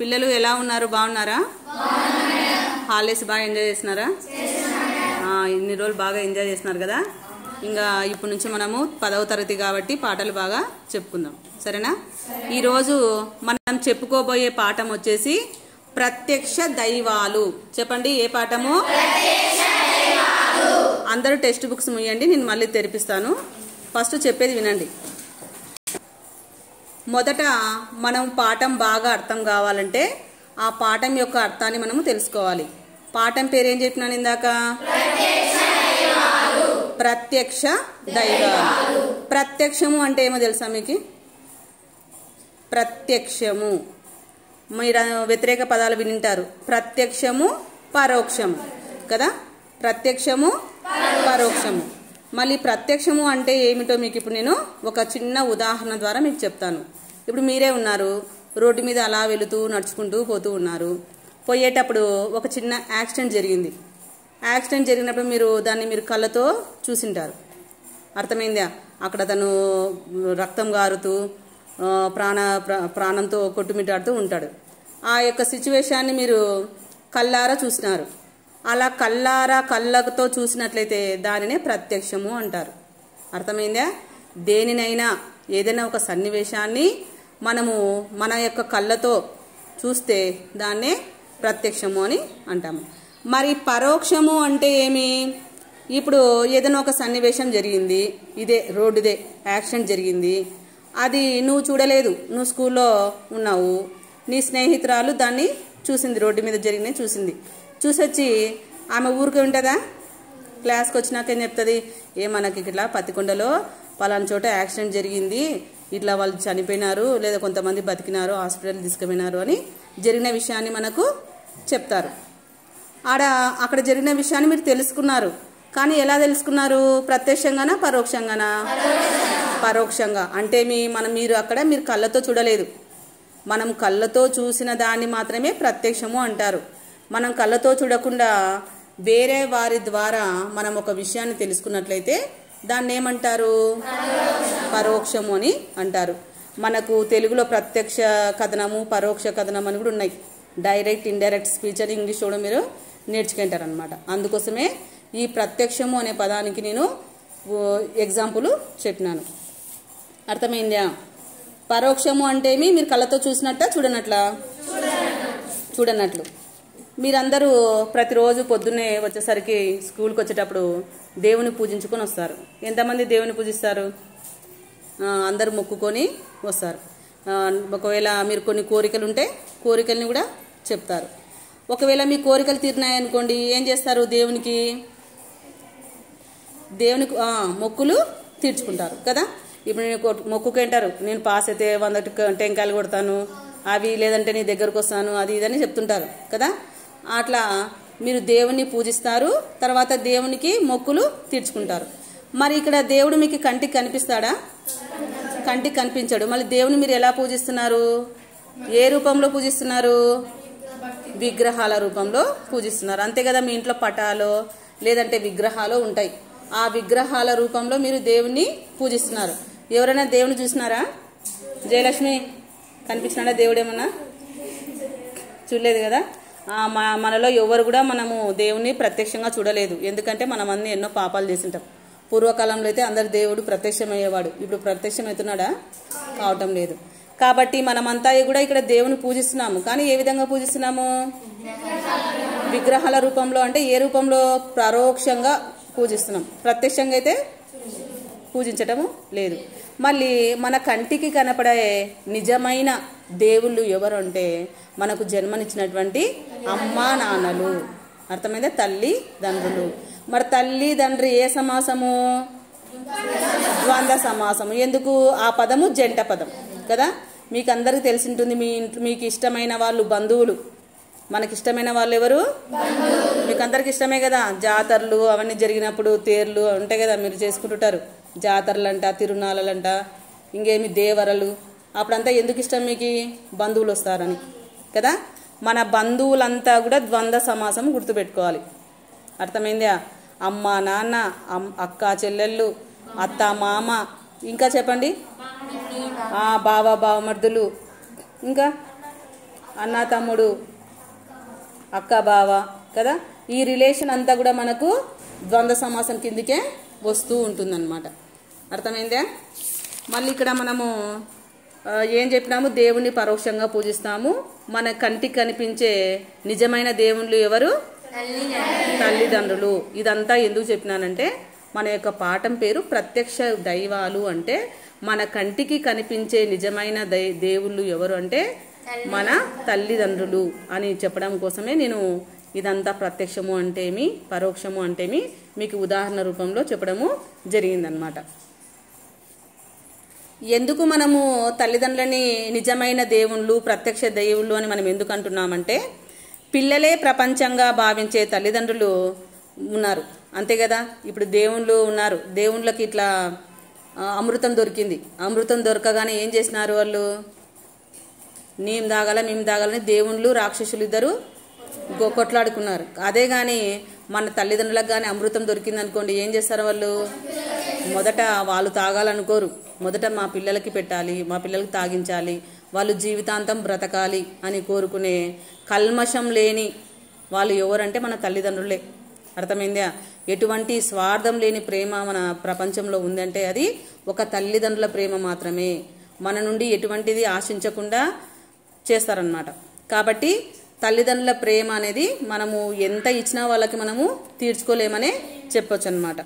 పిల్లలు ఎలా ఉన్నారు? బాగున్నారా? హాలిడేస్ బాగా ఎంజాయ్ చేస్తున్నారా? ఇన్ని రోజులు బాగా ఎంజాయ్ చేస్తున్నారు కదా. ఇంకా ఇప్పటి నుంచి మనము 10వ తరగతి కాబట్టి పాటలు బాగా చెప్పుకుందాం, సరేనా? ఈరోజు మనం చెప్పుకోబోయే పాఠం వచ్చేసి ప్రత్యక్ష దైవాలు. చెప్పండి, ఏ పాఠము? అందరూ టెక్స్ట్ బుక్స్ ముయ్యండి, నేను మళ్ళీ తెరిపిస్తాను. ఫస్ట్ చెప్పేది వినండి. మొదట మనం పాఠం బాగా అర్థం కావాలంటే ఆ పాఠం యొక్క అర్థాన్ని మనము తెలుసుకోవాలి. పాఠం పేరు ఏం చెప్పినాను ఇందాక? ప్రత్యక్ష దైవాలు. ప్రత్యక్షము అంటే ఏమో తెలుసా మీకు? ప్రత్యక్షము మీరు వ్యతిరేక పదాలు వినింటారు. ప్రత్యక్షము, పరోక్షము కదా. ప్రత్యక్షము, పరోక్షము. మళ్ళీ ప్రత్యక్షము అంటే ఏమిటో మీకు ఇప్పుడు నేను ఒక చిన్న ఉదాహరణ ద్వారా మీకు చెప్తాను. ఇప్పుడు మీరే ఉన్నారు, రోడ్డు మీద అలా వెళుతూ నడుచుకుంటూ పోతూ ఉన్నారు. పోయేటప్పుడు ఒక చిన్న యాక్సిడెంట్ జరిగింది. యాక్సిడెంట్ జరిగినప్పుడు మీరు కళ్ళతో చూసింటారు. అర్థమైందా? అక్కడ తను రక్తం గారుతూ ప్రాణంతో కొట్టుమిట్టాడుతూ ఉంటాడు. ఆ యొక్క సిచ్యువేషన్ని మీరు కళ్ళారా చూసినారు. అలా కళ్ళతో చూసినట్లయితే దానినే ప్రత్యక్షము అంటారు. అర్థమైందా? దేనినైనా ఏదైనా ఒక సన్నివేశాన్ని మనము మన యొక్క కళ్ళతో చూస్తే దాన్నే ప్రత్యక్షము అని అంటాము. మరి పరోక్షము అంటే ఏమి? ఇప్పుడు ఏదైనా ఒక సన్నివేశం జరిగింది, ఇదే రోడ్డుదే యాక్సిడెంట్ జరిగింది, అది నువ్వు చూడలేదు, నువ్వు స్కూల్లో ఉన్నావు, నీ స్నేహితురాలు దాన్ని చూసింది, రోడ్డు మీద జరిగినవి చూసింది. చూసొచ్చి ఆమె ఊరికి ఉంటుందా? క్లాస్కి వచ్చినాక ఏం చెప్తుంది? మనకి ఇట్లా పత్తికొండలో పలానా చోట యాక్సిడెంట్ జరిగింది, ఇట్లా వాళ్ళు చనిపోయినారు, లేదా కొంతమంది బతికినారు, హాస్పిటల్ తీసుకుపోయినారు అని జరిగిన విషయాన్ని మనకు చెప్తారు. అక్కడ జరిగిన విషయాన్ని మీరు తెలుసుకున్నారు. కానీ ఎలా తెలుసుకున్నారు? ప్రత్యక్షంగానా, పరోక్షంగానా? పరోక్షంగా. అంటే మీరు కళ్ళతో చూడలేదు. మనం కళ్ళతో చూసిన దాన్ని మాత్రమే ప్రత్యక్షము అంటారు. మనం కళ్ళతో చూడకుండా వేరే వారి ద్వారా మనం ఒక విషయాన్ని తెలుసుకున్నట్లయితే దాన్ని ఏమంటారు? పరోక్షము అని అంటారు. మనకు తెలుగులో ప్రత్యక్ష కథనము, పరోక్ష కథనం అని కూడా ఉన్నాయి. డైరెక్ట్, ఇండైరెక్ట్ స్పీచ్ అని ఇంగ్లీష్ కూడా మీరు నేర్చుకుంటారు అనమాట. అందుకోసమే ఈ ప్రత్యక్షము అనే పదానికి నేను ఎగ్జాంపుల్ చెప్పినాను. అర్థమైందా? పరోక్షము అంటే మీరు కళ్ళతో చూసినట్ట, చూడనట్లు. మీరందరూ ప్రతిరోజు పొద్దున్నే వచ్చేసరికి స్కూల్కి వచ్చేటప్పుడు దేవుని పూజించుకొని వస్తారు. ఎంతమంది దేవుని పూజిస్తారు? అందరూ మొక్కుకొని వస్తారు. ఒకవేళ మీరు కొన్ని కోరికలు ఉంటే కోరికల్ని కూడా చెప్తారు. ఒకవేళ మీ కోరికలు తీరినాయనుకోండి, ఏం చేస్తారు? దేవునికి మొక్కులు తీర్చుకుంటారు కదా. ఇప్పుడు నేను మొక్కుకుంటారు, నేను పాస్ అయితే 100 టెంకాయలు కొడతాను, అవి లేదంటే నీ దగ్గరకు వస్తాను, అది ఇదని చెప్తుంటారు కదా. అట్లా మీరు దేవుణ్ణి పూజిస్తారు, తర్వాత దేవునికి మొక్కులు తీర్చుకుంటారు. మరి ఇక్కడ దేవుడు మీకు కంటికి కనిపిస్తాడా? కంటికి కనిపించాడు. మళ్ళీ దేవుని మీరు ఎలా పూజిస్తున్నారు? ఏ రూపంలో పూజిస్తున్నారు? విగ్రహాల రూపంలో పూజిస్తున్నారు. అంతే కదా. మీ ఇంట్లో పటాలో లేదంటే విగ్రహాలు ఉంటాయి. ఆ విగ్రహాల రూపంలో మీరు దేవుణ్ణి పూజిస్తున్నారు. ఎవరైనా దేవుని చూసినారా? జయలక్ష్మి కనిపించినాడా దేవుడు? ఏమన్నా చూడలేదు కదా. మనలో ఎవరు కూడా మనము దేవుణ్ణి ప్రత్యక్షంగా చూడలేదు. ఎందుకంటే మనం అన్ని ఎన్నో పాపాలు చేసింటాం. పూర్వకాలంలో అయితే అందరు దేవుడు ప్రత్యక్షమయ్యేవాడు. ఇప్పుడు ప్రత్యక్షమవుతున్నాడా? కావటం లేదు. కాబట్టి మనమంతా కూడా ఇక్కడ దేవుని పూజిస్తున్నాము. కానీ ఏ విధంగా పూజిస్తున్నాము? విగ్రహాల రూపంలో. అంటే ఏ రూపంలో? పరోక్షంగా పూజిస్తున్నాం. ప్రత్యక్షంగా అయితే పూజించటము లేదు. మళ్ళీ మన కంటికి కనపడే నిజమైన దేవుళ్ళు ఎవరు అంటే మనకు జన్మనిచ్చినటువంటి అమ్మా నాన్నలు. అర్థమైందా? తల్లి తండ్రులు. మరి తల్లి తండ్రి ఏ సమాసము? ద్వంద్వ సమాసము. ఎందుకు? ఆ పదము జంట పదం కదా. మీకు అందరికీ తెలిసి ఉంటుంది. మీకు ఇష్టమైన వాళ్ళు బంధువులు. మనకి ఇష్టమైన వాళ్ళు ఎవరు? మీకు అందరికి ఇష్టమే కదా. జాతరలు అవన్నీ జరిగినప్పుడు తేర్లు ఉంటాయి కదా, మీరు చేసుకుంటుంటారు. జాతరలంట, తిరునాళ్ళంట, ఇంకేమి దేవరలు. అప్పుడంతా ఎందుకు ఇష్టం మీకు? బంధువులు వస్తారని కదా. మన బంధువులంతా కూడా ద్వంద్వ సమాసం గుర్తుపెట్టుకోవాలి. అర్థమైందా? అమ్మ నాన్న, అక్క చెల్లెళ్ళు, అత్త మామ, ఇంకా చెప్పండి, బావ బావమర్దులు, ఇంకా అన్న తమ్ముడు, అక్క బావ కదా, ఈ రిలేషన్ అంతా కూడా మనకు ద్వంద్వ సమాసం కిందికే వస్తూ ఉంటుందన్నమాట. అర్థమైందే? మళ్ళీ ఇక్కడ మనము ఏం చెప్పినాము? దేవుణ్ణి పరోక్షంగా పూజిస్తాము. మన కంటికి కనిపించే నిజమైన దేవుళ్ళు ఎవరు? తల్లిదండ్రులు. ఇదంతా ఎందుకు చెప్పినానంటే మన యొక్క పాఠం పేరు ప్రత్యక్ష దైవాలు. అంటే మన కంటికి కనిపించే నిజమైన దేవుళ్ళు ఎవరు అంటే మన తల్లిదండ్రులు అని చెప్పడం కోసమే నేను ఇదంతా ప్రత్యక్షము అంటేమి పరోక్షము అంటేమి మీకు ఉదాహరణ రూపంలో చెప్పడము జరిగిందనమాట. ఎందుకు మనము తల్లిదండ్రులని నిజమైన దేవుళ్ళు ప్రత్యక్ష దేవుళ్ళు అని మనం ఎందుకు అంటున్నామంటే పిల్లలే ప్రపంచంగా భావించే తల్లిదండ్రులు ఉన్నారు, అంతే కదా. ఇప్పుడు దేవుళ్ళు ఉన్నారు, దేవుళ్ళకి ఇట్లా అమృతం దొరికింది, అమృతం దొరకగానే ఏం చేసినారు వాళ్ళు? మేము తాగాలని దేవుళ్ళు రాక్షసులు ఇద్దరు కొట్లాడుకున్నారు. అదే కానీ మన తల్లిదండ్రులకు కానీ అమృతం దొరికింది అనుకోండి, ఏం చేస్తారు వాళ్ళు? మొదట వాళ్ళు తాగాలనుకోరు, మొదట మా పిల్లలకి పెట్టాలి, మా పిల్లలకి తాగించాలి, వాళ్ళు జీవితాంతం బ్రతకాలి అని కోరుకునే కల్మషం లేని వాళ్ళు ఎవరంటే మన తల్లిదండ్రులే. అర్థమైందా? ఎటువంటి స్వార్థం లేని ప్రేమ మన ప్రపంచంలో ఉందంటే అది ఒక తల్లిదండ్రుల ప్రేమ మాత్రమే. మన నుండి ఎటువంటిది ఆశించకుండా చేస్తారనమాట. కాబట్టి తల్లిదండ్రుల ప్రేమ అనేది మనము ఎంత ఇచ్చినా వాళ్ళకి మనము తీర్చుకోలేమనే చెప్పొచ్చు అనమాట.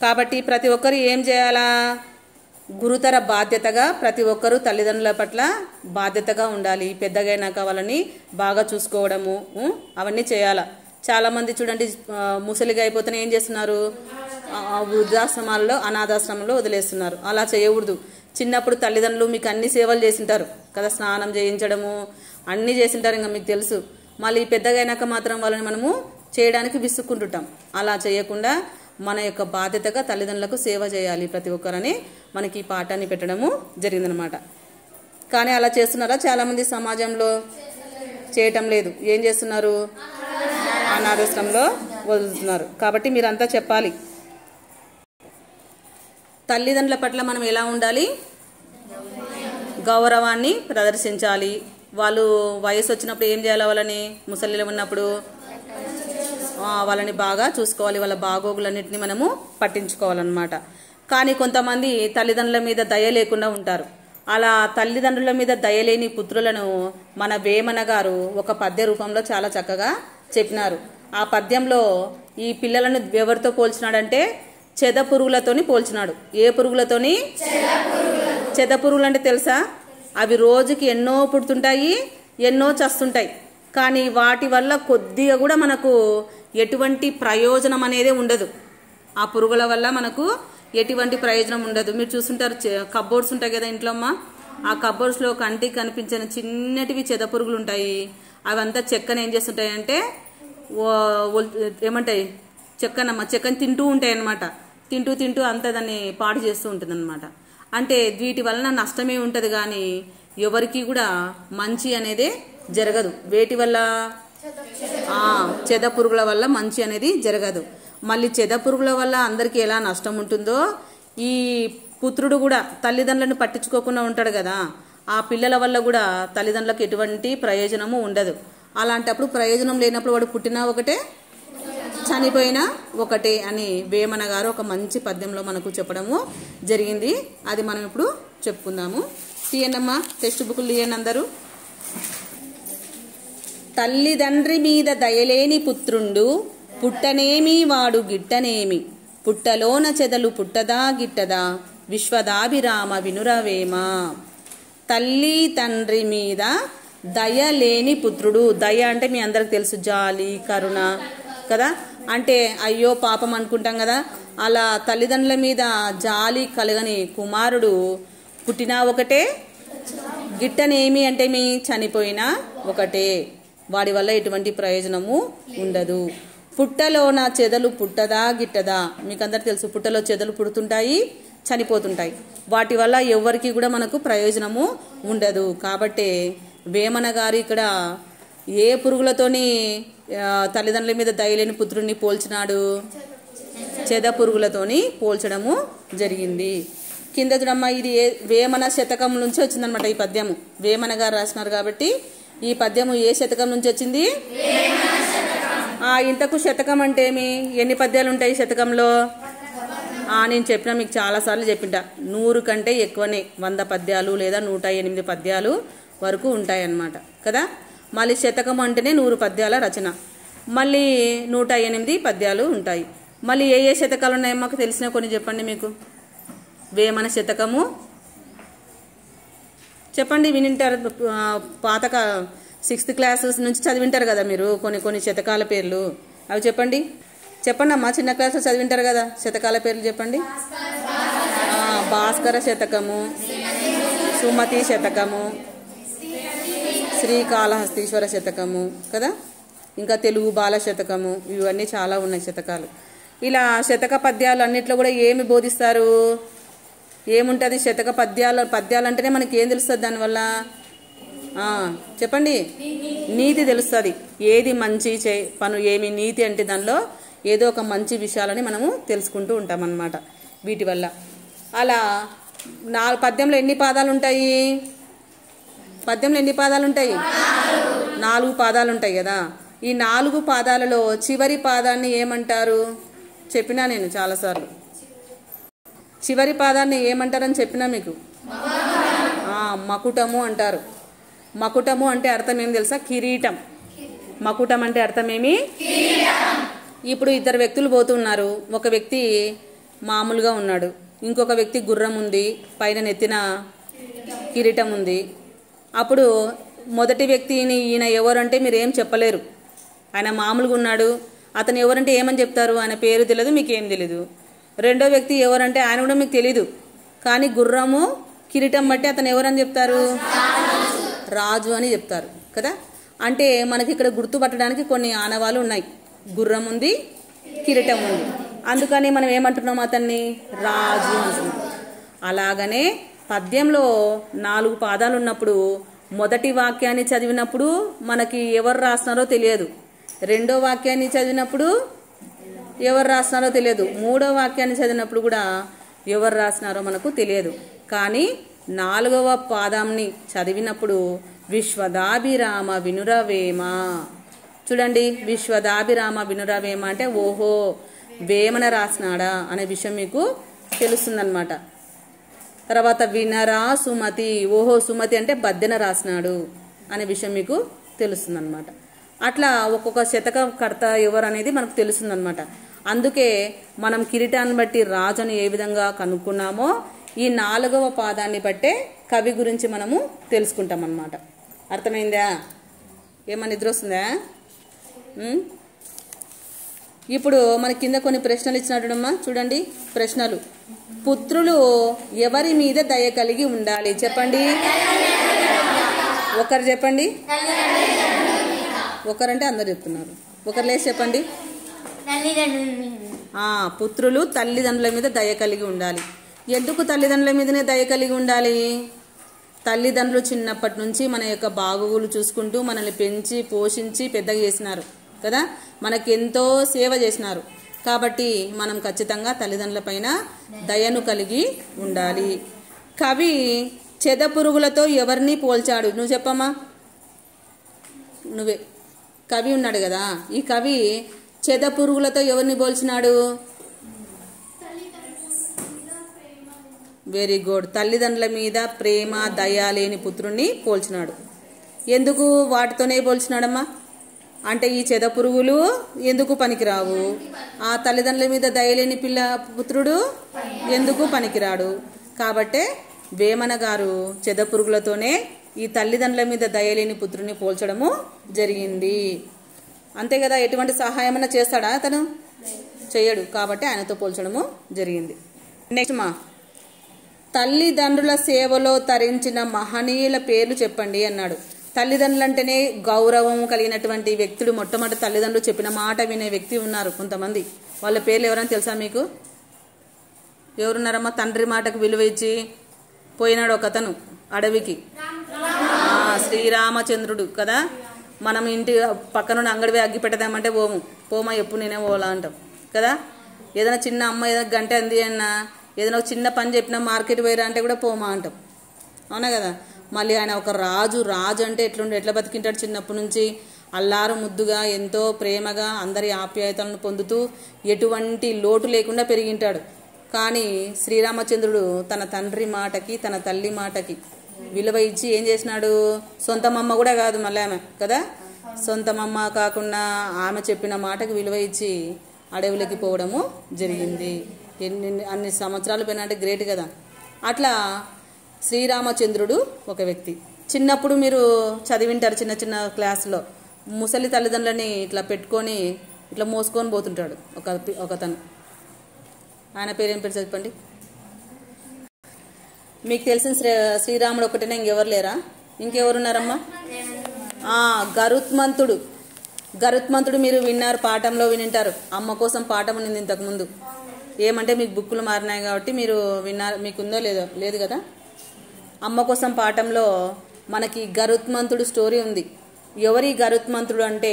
కాబట్టి ప్రతి ఒక్కరు ఏం చేయాలా? గురుతర బాధ్యతగా ప్రతి ఒక్కరూ తల్లిదండ్రుల పట్ల బాధ్యతగా ఉండాలి. పెద్దగైనాక వాళ్ళని బాగా చూసుకోవడము అవన్నీ చేయాలా. చాలామంది చూడండి ముసలిగా అయిపోతేనే ఏం చేస్తున్నారు? వృద్ధాశ్రమాల్లో అనాథాశ్రమంలో వదిలేస్తున్నారు. అలా చేయకూడదు. చిన్నప్పుడు తల్లిదండ్రులు మీకు అన్ని సేవలు చేసింటారు కదా, స్నానం చేయించడము అన్నీ చేసింటారు, ఇంకా మీకు తెలుసు. మళ్ళీ పెద్దగా అయినాక మాత్రం వాళ్ళని మనము చేయడానికి విసుక్కుంటుంటాం. అలా చేయకుండా మన యొక్క బాధ్యతగా తల్లిదండ్రులకు సేవ చేయాలి ప్రతి ఒక్కరని మనకి ఈ పాఠాన్ని పెట్టడము జరిగిందనమాట. కానీ అలా చేస్తున్నారా? చాలామంది సమాజంలో చేయటం లేదు. ఏం చేస్తున్నారు? అనాథాశ్రమంలో వదులుతున్నారు. కాబట్టి మీరంతా చెప్పాలి, తల్లిదండ్రుల పట్ల మనం ఎలా ఉండాలి? గౌరవాన్ని ప్రదర్శించాలి. వాళ్ళు వయసు వచ్చినప్పుడు ఏం చేయాలి? వాళ్ళని ముసలిలో ఉన్నప్పుడు వాళ్ళని బాగా చూసుకోవాలి, వాళ్ళ బాగోగులన్నింటినీ మనము పట్టించుకోవాలన్నమాట. కానీ కొంతమంది తల్లిదండ్రుల మీద దయ లేకుండా ఉంటారు. అలా తల్లిదండ్రుల మీద దయలేని పుత్రులను మన వేమన గారు ఒక పద్య రూపంలో చాలా చక్కగా చెప్పినారు. ఆ పద్యంలో ఈ పిల్లలను ఎవరితో పోల్చినాడంటే చెద పురుగులతోని పోల్చినాడు. ఏ పురుగులతోని? చెద పురుగులు అంటే తెలుసా? అవి రోజుకి ఎన్నో పుడుతుంటాయి, ఎన్నో చస్తుంటాయి. కానీ వాటి వల్ల కొద్దిగా కూడా మనకు ఎటువంటి ప్రయోజనం అనేది ఉండదు. ఆ పురుగుల వల్ల మనకు ఎటువంటి ప్రయోజనం ఉండదు. మీరు చూస్తుంటారు కబ్బోర్డ్స్ ఉంటాయి కదా ఇంట్లో అమ్మ, ఆ కబ్బోర్డ్స్లో కంటికి కనిపించిన చిన్నటివి చెద పురుగులు ఉంటాయి. అవంతా చెక్కని ఏం చేస్తుంటాయి అంటే ఏమంటాయి చెక్కని తింటూ ఉంటాయి అన్నమాట. తింటూ అంతా దాన్ని పాడు చేస్తూ ఉంటుంది అనమాట. అంటే వీటి వలన నష్టమే ఉంటుంది కానీ ఎవరికి కూడా మంచి అనేది జరగదు. వేటి వల్ల? చెద పురుగుల వల్ల మంచి అనేది జరగదు. మళ్ళీ చెద పురుగుల వల్ల అందరికీ ఎలా నష్టం ఉంటుందో ఈ పుత్రుడు కూడా తల్లిదండ్రులను పట్టించుకోకుండా ఉంటాడు కదా, ఆ పిల్లల వల్ల కూడా తల్లిదండ్రులకు ఎటువంటి ప్రయోజనము ఉండదు. అలాంటప్పుడు ప్రయోజనం లేనప్పుడు వాడు పుట్టినా ఒకటే, చనిపోయినా ఒకటే అని వేమన గారు ఒక మంచి పద్యంలో మనకు చెప్పడము జరిగింది. అది మనం ఇప్పుడు చెప్పుకుందాము. తీయండమ్మా, టెక్స్ట్ బుక్లు తీయండి అందరూ. తల్లిదండ్రి మీద దయలేని పుత్రుండు పుట్టనేమి వాడు గిట్టనేమి, పుట్టలోన చెదలు పుట్టదా గిట్టదా, విశ్వదాభిరామ వినురవేమ. తల్లి తండ్రి మీద దయ లేని పుత్రుడు. దయ అంటే మీ అందరికి తెలుసు, జాలి కరుణ కదా. అంటే అయ్యో పాపం అనుకుంటాం కదా, అలా తల్లిదండ్రుల మీద జాలి కలగని కుమారుడు పుట్టినా ఒకటే, గిట్టనేమి అంటే మీ చనిపోయినా ఒకటే, వాడి వల్ల ఎటువంటి ప్రయోజనము ఉండదు. పుట్టలోన చెదలు పుట్టదా గిట్టదా, మీకు అందరికి తెలుసు పుట్టలో చెదలు పుడుతుంటాయి, చనిపోతుంటాయి. వాటి వల్ల ఎవరికి కూడా మనకు ప్రయోజనము ఉండదు. కాబట్టి వేమన గారు ఇక్కడ ఏ పురుగులతోని తల్లిదండ్రుల మీద దయలేని పుత్రుడిని పోల్చినాడు? చెద పురుగులతోని పోల్చడము జరిగింది. కింద చూడమ్మ, ఇది వేమన శతకం నుంచి వచ్చిందనమాట ఈ పద్యము. వేమన గారు రాసినారు కాబట్టి ఈ పద్యము ఏ శతకం నుంచి వచ్చింది? ఇంతకు శతకం అంటే ఎన్ని పద్యాలు ఉంటాయి శతకంలో? నేను చెప్పిన మీకు చాలాసార్లు చెప్పింటా, 100 కంటే ఎక్కువనే 100 పద్యాలు లేదా 108 పద్యాలు వరకు ఉంటాయన్నమాట కదా. మళ్ళీ శతకం అంటేనే 100 పద్యాల రచన, మళ్ళీ 108 పద్యాలు ఉంటాయి. మళ్ళీ ఏ ఏ శతకాలు ఉన్నాయో మాకు తెలిసిన కొన్ని చెప్పండి. మీకు వేమన శతకము చెప్పండి, వినింటారు. పాత 6th క్లాస్ నుంచి చదివింటారు కదా మీరు కొన్ని శతకాల పేర్లు, అవి చెప్పండి. చెప్పండి అమ్మా, చిన్న క్లాస్లో చదివింటారు కదా, శతకాల పేర్లు చెప్పండి. భాస్కర శతకము, సుమతి శతకము, శ్రీకాళహస్తీశ్వర శతకము కదా, ఇంకా తెలుగు బాల శతకము, ఇవన్నీ చాలా ఉన్నాయి శతకాలు. ఇలా శతక పద్యాలు అన్నిట్లో కూడా ఏమి బోధిస్తారు? ఏముంటుంది శతక పద్యాలు అంటేనే మనకి ఏం తెలుస్తుంది దానివల్ల? చెప్పండి. నీతి తెలుస్తుంది. ఏది మంచి పను ఏమి నీతి అంటే దానిలో ఏదో ఒక మంచి విషయాలని మనము తెలుసుకుంటూ ఉంటాం అన్నమాట వీటి వల్ల. అలా పద్యంలో ఎన్ని పాదాలు ఉంటాయి? పద్యంలో ఎన్ని పాదాలు ఉంటాయి? 4 పాదాలు ఉంటాయి కదా. ఈ 4 పాదాలలో చివరి పాదాన్ని ఏమంటారు? చెప్పినా నేను చాలాసార్లు. చివరి పాదాన్ని ఏమంటారని చెప్పినా మీకు. మకుటము అంటారు. మకుటము అంటే అర్థం ఏం తెలుసా? కిరీటం. మకుటం అంటే అర్థం ఏమి? ఇప్పుడు 2 వ్యక్తులు పోతున్నారు. ఒక వ్యక్తి మామూలుగా ఉన్నాడు, ఇంకొక వ్యక్తి గుర్రం ఉంది, పైన నెత్తిన కిరీటం ఉంది. అప్పుడు మొదటి వ్యక్తిని ఈయన ఎవరంటే మీరు ఏం చెప్పలేరు. ఆయన మామూలుగా ఉన్నాడు, అతను ఎవరంటే ఏమని చెప్తారు? ఆయన పేరు తెలియదు, మీకు ఏం తెలీదు. రెండో వ్యక్తి ఎవరంటే ఆయన కూడా మీకు తెలీదు, కానీ గుర్రము కిరీటం బట్టి అతను ఎవరని చెప్తారు? రాజు అని చెప్తారు కదా. అంటే మనకి ఇక్కడ గుర్తుపట్టడానికి కొన్ని ఆనవాళ్ళు ఉన్నాయి. గుర్రం ఉంది, కిరీటం ఉంది, అందుకని మనం ఏమంటున్నాం? అతన్ని రాజు అంటున్నాం. అలాగనే పద్యంలో 4 పాదాలు ఉన్నప్పుడు మొదటి వాక్యాన్ని చదివినప్పుడు మనకి ఎవరు రాస్తున్నారో తెలియదు, రెండో వాక్యాన్ని చదివినప్పుడు ఎవరు రాస్తున్నారో తెలియదు, మూడో వాక్యాన్ని చదివినప్పుడు కూడా ఎవరు రాస్తున్నారో మనకు తెలియదు. కానీ 4వ పాదాన్ని చదివినప్పుడు విశ్వదాభిరామ వినురవేమ. చూడండి, విశ్వదాభిరామ వినురవేమ అంటే ఓహో వేమన రాసినాడా అనే విషయం మీకు తెలుస్తుందన్నమాట. తర్వాత వినరా సుమతి, ఓహో సుమతి అంటే బద్దెన రాసినాడు అనే విషయం మీకు తెలుస్తుందన్నమాట. అట్లా ఒక్కొక్క శతకకర్త ఎవరు అనేది మనకు తెలుస్తుందన్నమాట. అందుకే మనం కిరీటాన్ని బట్టి రాజుని ఏ విధంగా కనుక్కున్నామో ఈ 4వ పాదాన్ని బట్టే కవి గురించి మనము తెలుసుకుంటాం అన్నమాట. అర్థమైందా? ఏమన్నా నిద్ర వస్తుందా? ఇప్పుడు మన కింద కొన్ని ప్రశ్నలు ఇచ్చినట్టుమ్మా, చూడండి ప్రశ్నలు. పుత్రులు ఎవరి మీద దయ కలిగి ఉండాలి? చెప్పండి. ఒకరు చెప్పండి. ఒకరంటే అందరు చెప్తున్నారు, ఒకరు లేచి చెప్పండి. పుత్రులు తల్లిదండ్రుల మీద దయ కలిగి ఉండాలి. ఎందుకు తల్లిదండ్రుల మీదనే దయ కలిగి ఉండాలి? తల్లిదండ్రులు చిన్నప్పటి నుంచి మన యొక్క బాగోగులు చూసుకుంటూ మనల్ని పెంచి పోషించి పెద్దగా చేసినారు కదా, మనకెంతో సేవ చేసినారు. కాబట్టి మనం ఖచ్చితంగా తల్లిదండ్రుల పైన దయను కలిగి ఉండాలి. కవి చెదపురుగులతో ఎవరిని పోల్చాడు? నువ్వు చెప్పమ్మా. నువ్వే. కవి ఉన్నాడు కదా, ఈ కవి చెదపురుగులతో ఎవరిని పోల్చినాడు? Very good. తల్లిదండ్రుల మీద ప్రేమ దయ లేని పుత్రుణ్ణి పోల్చినాడు. ఎందుకు వాటితోనే పోల్చినాడమ్మా అంటే ఈ చెదపురుగులు ఎందుకు పనికిరావు, ఆ తల్లిదండ్రుల మీద దయలేని పుత్రుడు ఎందుకు పనికిరాడు. కాబట్టే వేమన గారు చెదపురుగులతోనే ఈ తల్లిదండ్రుల మీద దయలేని పుత్రుని పోల్చడము జరిగింది. అంతే కదా. ఎటువంటి సహాయమన్నా చేస్తాడా? అతను చేయడు. కాబట్టి ఆయనతో పోల్చడము జరిగింది. నెక్స్ట్ తల్లిదండ్రుల సేవలో తరించిన మహనీయుల పేర్లు చెప్పండి అన్నాడు. తల్లిదండ్రులు అంటేనే గౌరవం కలిగినటువంటి వ్యక్తులు, మొట్టమొదటి తల్లిదండ్రులు చెప్పిన మాట వినే వ్యక్తి ఉన్నారు కొంతమంది. వాళ్ళ పేర్లు ఎవరైనా తెలుసా మీకు? ఎవరున్నారమ్మా? తండ్రి మాటకు విలువ ఇచ్చి పోయినాడు ఒకతను అడవికి, శ్రీరామచంద్రుడు కదా. మనం ఇంటి పక్కన అంగడివే అగ్గి పెట్టదామంటే పోమా ఎప్పుడు నేనే పోలా అంటాం కదా. ఏదైనా చిన్న అమ్మ ఏదైనా గంట అంది అన్నా, ఏదైనా చిన్న పని చెప్పినా మార్కెట్ పోయిరా అంటే కూడా పోమా అంటాం, అవునా కదా. మళ్ళీ ఆయన ఒక రాజు అంటే ఎట్లా బతికింటాడు చిన్నప్పటి నుంచి అల్లారు ముద్దుగా ఎంతో ప్రేమగా అందరి ఆప్యాయతలను పొందుతూ ఎటువంటి లోటు లేకుండా పెరిగింటాడు. కానీ శ్రీరామచంద్రుడు తన తండ్రి మాటకి తన తల్లి మాటకి విలువ ఇచ్చి ఏం చేసినాడు, సొంతమమ్మ కూడా కాదు మళ్ళీ ఆమె కదా, సొంతమమ్మ కాకుండా ఆమె చెప్పిన మాటకి విలువ ఇచ్చి అడవులకి పోవడము జరిగింది. అన్ని సంవత్సరాలు పోయినా అంటే గ్రేట్ కదా. అట్లా శ్రీరామచంద్రుడు ఒక వ్యక్తి. చిన్నప్పుడు మీరు చదివింటారు చిన్న చిన్న క్లాసులో, ముసలి తల్లిదండ్రులని ఇట్లా పెట్టుకొని ఇట్లా మోసుకొని పోతుంటాడు ఒకతను. ఆయన పేరేం పేరు చెప్పండి. మీకు తెలిసిన శ్రీరాముడు ఒకటేనా, ఇంకెవరు లేరా? ఇంకెవరున్నారమ్మా? గరుత్మంతుడు మీరు విన్నారు, పాఠంలో వినింటారు. అమ్మ కోసం పాఠం ఉంది ఇంతకుముందు. ఏమంటే మీకు బుక్కులు మారినాయి కాబట్టి మీరు విన్నారు, మీకుందో లేదు కదా. అమ్మ కోసం పాఠంలో మనకి గరుత్మంతుడు స్టోరీ ఉంది. ఎవరి గరుత్మంతుడు అంటే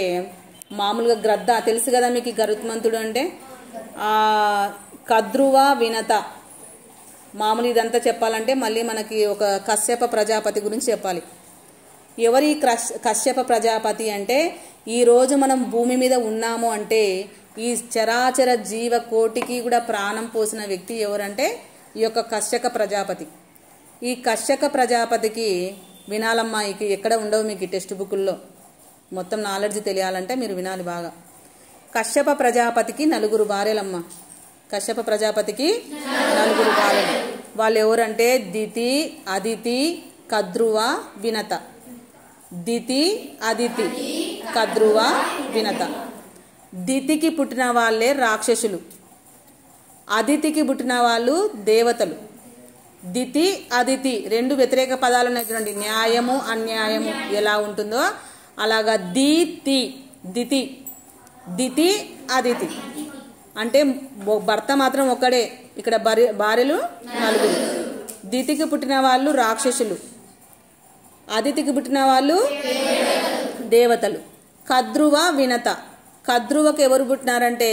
మామూలుగా గ్రద్ద తెలుసు కదా మీకు. గరుత్మంతుడు అంటే కద్రువ వినత. మామూలు ఇదంతా చెప్పాలంటే మళ్ళీ మనకి ఒక కశ్యప ప్రజాపతి గురించి చెప్పాలి. ఎవరి కశ్యప ప్రజాపతి అంటే ఈరోజు మనం భూమి మీద ఉన్నాము అంటే ఈ చరాచర జీవ కోటికి కూడా ప్రాణం పోసిన వ్యక్తి ఎవరంటే ఈ యొక్క కశ్యప ప్రజాపతి. ఈ కశ్యప ప్రజాపతికి వినాలమ్మా, ఎక్కడ ఉండవు మీకు టెక్స్ట్ బుక్కుల్లో. మొత్తం నాలెడ్జ్ తెలియాలంటే మీరు వినాలి బాగా. కశ్యప ప్రజాపతికి 4 భార్యలమ్మ. కశ్యప ప్రజాపతికి 4 భార్యలు. వాళ్ళు ఎవరంటే దితి, అదితి, కద్రువ, వినత. దితి, అదితి, కద్రువ, వినత. దితికి పుట్టిన వాళ్ళే రాక్షసులు, అదితికి పుట్టిన వాళ్ళు దేవతలు. దితి అదితి 2 వ్యతిరేక పదాలు ఉన్నాయి చూడండి. న్యాయము అన్యాయము ఎలా ఉంటుందో అలాగా దితి అదితి అంటే భర్త మాత్రం ఒక్కడే, ఇక్కడ భార్యలు 4. దితికి పుట్టిన వాళ్ళు రాక్షసులు, అదితికి పుట్టిన వాళ్ళు దేవతలు. కద్రువ వినత. కద్రువకు ఎవరు పుట్టినారంటే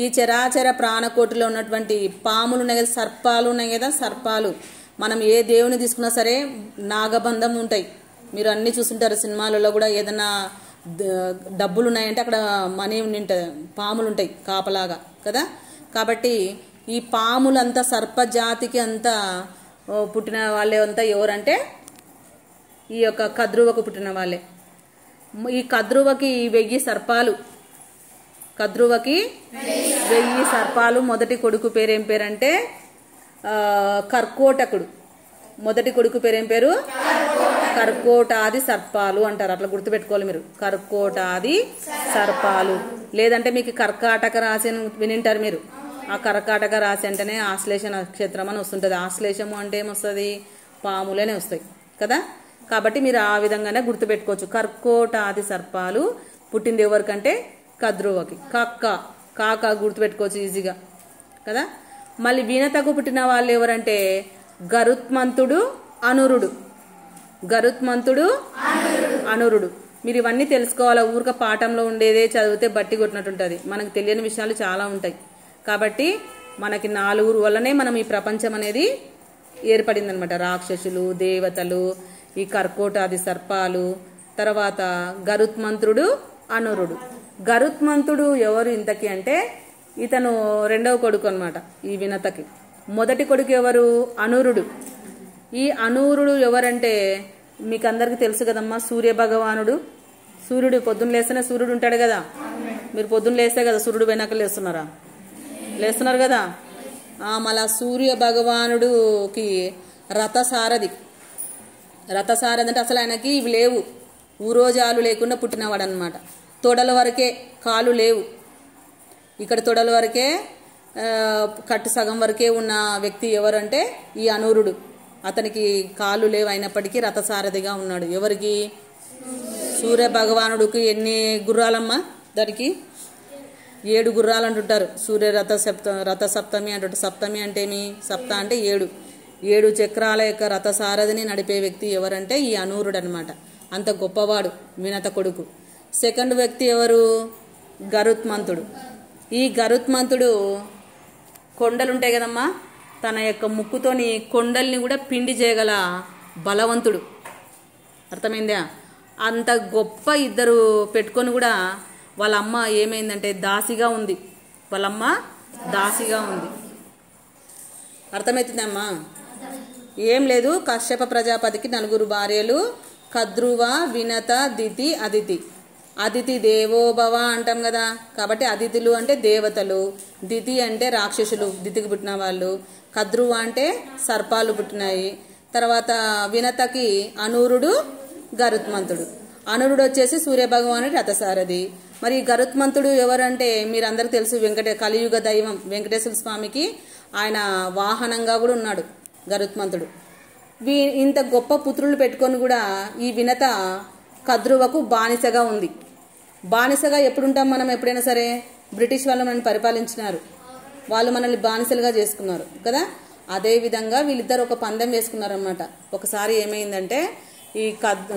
ఈ చరాచర ప్రాణకోటిలో ఉన్నటువంటి పాములు ఉన్నాయి కదా, సర్పాలు ఉన్నాయి కదా. సర్పాలు మనం ఏ దేవుని తీసుకున్నా సరే నాగబంధం ఉంటాయి. మీరు అన్ని చూస్తుంటారు సినిమాలలో కూడా. ఏదైనా డబ్బులు ఉన్నాయంటే అక్కడ మనీ ఉంటుంది, పాములు ఉంటాయి కాపలాగా కదా. కాబట్టి ఈ పాములంతా సర్పజాతికి అంతా పుట్టిన వాళ్ళే అంతా ఎవరంటే ఈ యొక్క కద్రువకు పుట్టిన వాళ్ళే. ఈ కద్రువకి 1000 సర్పాలు. కద్రువకి 1000 సర్పాలు. మొదటి కొడుకు పేరేం పేరంటే కర్కోటకుడు. మొదటి కొడుకు పేరేం పేరు? కర్కోటాది సర్పాలు అంటారు. అట్లా గుర్తుపెట్టుకోవాలి మీరు, కర్కోటాది సర్పాలు. లేదంటే మీకు కర్కాటక రాశి అని వినింటారు మీరు. ఆ కర్కాటక రాశి అంటేనే ఆశ్లేష నక్షత్రం అని వస్తుంటుంది. ఆశ్లేషము అంటే ఏమొస్తుంది? పాములనే వస్తాయి కదా. కాబట్టి మీరు ఆ విధంగానే గుర్తుపెట్టుకోవచ్చు. కర్కోటాది సర్పాలు పుట్టింది ఎవరికంటే కద్రువకి. కాక గుర్తుపెట్టుకోవచ్చు ఈజీగా కదా. మళ్ళీ వినతకు పుట్టిన వాళ్ళు ఎవరంటే గరుత్మంతుడు, అనురుడు. గరుత్మంతుడు, అనురుడు. మీరు ఇవన్నీ తెలుసుకోవాలా. ఊరిక పాఠంలో ఉండేదే చదివితే బట్టి కొట్టినట్టుంటుంది. మనకు తెలియని విషయాలు చాలా ఉంటాయి. కాబట్టి మనకి 4 వల్లనే మనం ఈ ప్రపంచం అనేది ఏర్పడింది అనమాట. రాక్షసులు, దేవతలు, ఈ కర్కోటాది సర్పాలు, తర్వాత గరుత్మంతుడు, అనురుడు. గరుత్మంతుడు ఎవరు ఇంతకి అంటే ఇతను 2వ కొడుకు అనమాట ఈ వినతకి. మొదటి కొడుకు ఎవరు? అనురుడు. ఈ అనూరుడు ఎవరంటే మీకు అందరికి తెలుసు కదమ్మా, సూర్య భగవానుడు. సూర్యుడు పొద్దున్న లేస్తేనే సూర్యుడు ఉంటాడు కదా. మీరు పొద్దున్న లేస్తే కదా సూర్యుడు వెనక లేస్తున్నారు కదా. మళ్ళా సూర్య భగవానుడుకి రథసారథి అంటే అసలు ఆయనకి ఇవి లేవు, ఊరోజాలు లేకుండా పుట్టినవాడు అనమాట. తొడల వరకే, కాలు లేవు. ఇక్కడ తొడల వరకే, కట్టు సగం వరకే ఉన్న వ్యక్తి ఎవరంటే ఈ అనూరుడు. అతనికి కాళ్ళు లేవు, అయినప్పటికీ రథసారథిగా ఉన్నాడు. ఎవరికి? సూర్య భగవానుడికి ఎన్ని గుర్రాలమ్మా? దానికి 7 గుర్రాలు అంటుంటారు. సూర్య రథసప్తమి అంటుంటారు. సప్తమి అంటే ఏమి? సప్త అంటే 7 చక్రాల యొక్క రథసారథిని నడిపే వ్యక్తి ఎవరంటే ఈ అనూరుడు అనమాట. అంత గొప్పవాడు వినత కొడుకు. సెకండ్ వ్యక్తి ఎవరు? గరుత్మంతుడు. ఈ గరుత్మంతుడు కొండలుంటాయి కదమ్మా, తన యొక్క ముక్కుతోని కొండల్ని కూడా పిండి చేయగల బలవంతుడు. అర్థమైందా? అంత గొప్ప ఇద్దరు పెట్టుకొని కూడా వాళ్ళ అమ్మ ఏమైందంటే దాసిగా ఉంది. వాళ్ళమ్మ దాసిగా ఉంది. అర్థమవుతుందమ్మా? ఏం లేదు, కశ్యప ప్రజాపతికి 4 భార్యలు, కద్రువ, వినత, దితి, అదితి. అదితి దేవోభవ అంటాం కదా, కాబట్టి అదితులు అంటే దేవతలు, దితి అంటే రాక్షసులు, దితికి పుట్టిన వాళ్ళు, కద్రువ అంటే సర్పాలు పుట్టినాయి. తర్వాత వినతకి అనూరుడు, గరుత్మంతుడు. అనూరుడు వచ్చేసి సూర్యభగవానుడి రథసారథి. మరి గరుత్మంతుడు ఎవరంటే మీరందరికీ తెలుసు, కలియుగ దైవం వెంకటేశ్వర స్వామికి ఆయన వాహనంగా కూడా ఉన్నాడు గరుత్మంతుడు. ఇంత గొప్ప పుత్రులు పెట్టుకొని కూడా ఈ వినత కద్రువకు బానిసగా ఉంది. బానిసగా ఎప్పుడుంటాం మనం? ఎప్పుడైనా సరే బ్రిటిష్ వాళ్ళు మనల్ని పరిపాలించినారు, వాళ్ళు మనల్ని బానిసలుగా చేసుకున్నారు కదా. అదే విధంగా వీళ్ళిద్దరు ఒక పందెం వేసుకున్నారన్నమాట. ఒకసారి ఏమైందంటే ఈ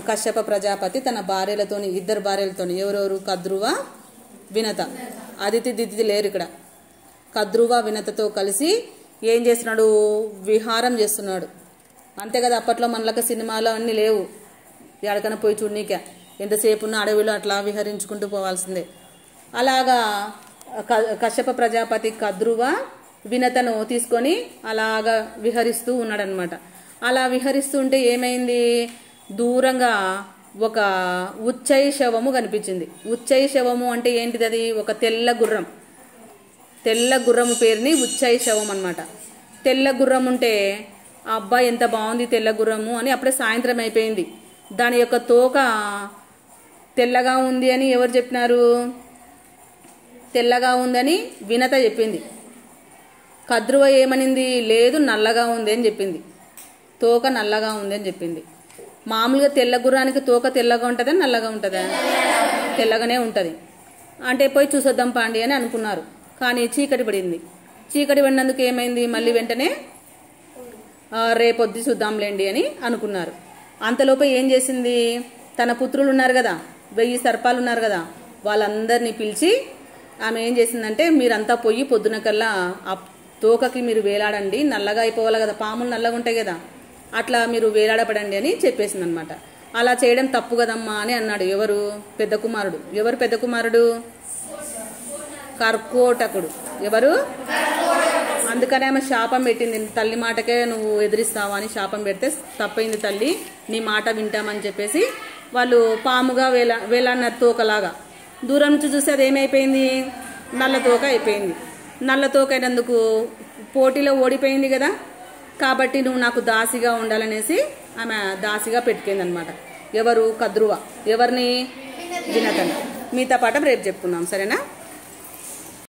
కశ్యప ప్రజాపతి తన భార్యలతోని, 2 భార్యలతోని, ఎవరెవరు? కద్రువ, వినత. అదితి దితి లేరు ఇక్కడ. కద్రువ వినతతో కలిసి ఏం చేస్తున్నాడు? విహారం చేస్తున్నాడు. అంతే కదా, అప్పట్లో మనలక సినిమాలు అన్నీ లేవు, ఎక్కడికైనా పోయి చూడనీకే, ఎంతసేపు ఉన్న అడవిలో అట్లా విహరించుకుంటూ పోవాల్సిందే. అలాగా కశ్యప ప్రజాపతి కద్రువ వినతను తీసుకొని అలాగా విహరిస్తూ ఉన్నాడనమాట. అలా విహరిస్తుంటే ఏమైంది? దూరంగా ఒక ఉచ్చై శవము కనిపించింది. ఉచ్చై శవము అంటే ఏంటిది? అది ఒక తెల్ల గుర్రం. తెల్ల గుర్రము పేరుని ఉచ్చై శవం అనమాట. తెల్ల గుర్రం ఉంటే అబ్బాయి ఎంత బాగుంది తెల్ల గుర్రము అని. అప్పుడే సాయంత్రం అయిపోయింది. దాని యొక్క తోక తెల్లగా ఉంది అని ఎవరు చెప్పినారు? తెల్లగా ఉందని వినత చెప్పింది. కద్రువ ఏమనింది? లేదు, నల్లగా ఉంది అని చెప్పింది. తోక నల్లగా ఉంది అని చెప్పింది. మామూలుగా తెల్ల గుర్రానికి తోక తెల్లగా ఉంటుందా నల్లగా ఉంటుందా? తెల్లగానే ఉంటుంది. అంటే పోయి చూసొద్దాం పాండి అని అనుకున్నారు. కానీ చీకటి పడింది. చీకటి పడినందుకు ఏమైంది? మళ్ళీ వెంటనే రేపొద్దు చూద్దాంలేండి అని అనుకున్నారు. అంతలోపే ఏం చేసింది? తన పుత్రులు ఉన్నారు కదా, 1000 సర్పాలు ఉన్నారు కదా, వాళ్ళందరినీ పిలిచి ఆమె ఏం చేసిందంటే, మీరంతా పోయి పొద్దున కల్లా ఆ తోకకి మీరు వేలాడండి, నల్లగా అయిపోవాలి కదా, పాములు నల్లగా ఉంటాయి కదా, అట్లా మీరు వేలాడపడండి అని చెప్పేసింది అనమాట. అలా చేయడం తప్పు కదమ్మా అని అన్నాడు. ఎవరు? పెద్ద కుమారుడు. ఎవరు పెద్ద కుమారుడు? కర్కోటకుడు. ఎవరు? అందుకనే ఆమె శాపం పెట్టింది. తల్లి మాటకే నువ్వు ఎదిరిస్తావా అని శాపం పెడితే, తప్పైంది తల్లి, నీ మాట వింటామని చెప్పేసి వాళ్ళు పాముగా వేలాడినారు తోకలాగా. దూరం నుంచి చూస్తే అది ఏమైపోయింది? నల్ల తోక అయిపోయింది. నల్ల తోక అయినందుకు పోటీలో ఓడిపోయింది కదా, కాబట్టి నువ్వు నాకు దాసిగా ఉండాలనేసి ఆమె దాసిగా పెట్టుకుంది అనమాట. ఎవరు? కద్రువ. ఎవరిని? వినతని. మిగతా పాఠం రేపు చెప్పుకుందాం, సరేనా?